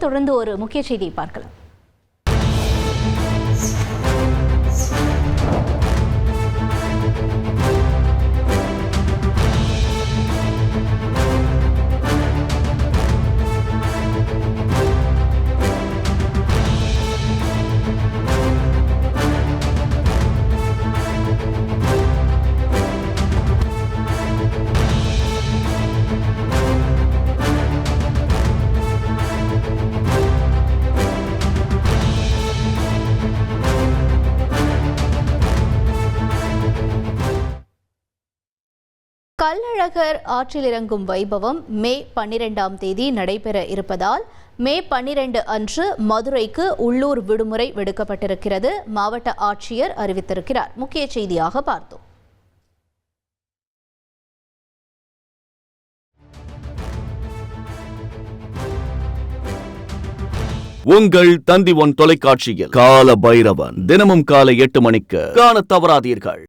தொடர்ந்து ஒரு முக்கிய செய்தியை பார்க்கலாம். கள்ளழகர் ஆற்றில் இறங்கும் வைபவம் மே 12ஆம் தேதி நடைபெற இருப்பதால் மே 12 அன்று மதுரைக்கு உள்ளூர் விடுமுறை விடுக்கப்பட்டிருக்கிறது. மாவட்ட ஆட்சியர் அறிவித்திருக்கிறார். முக்கிய செய்தியாக பார்த்தோம். உங்கள் தந்தி ஒன் தொலைக்காட்சியில் கால பைரவன் தினமும் காலை 8 மணிக்கு காண தவறாதீர்கள்.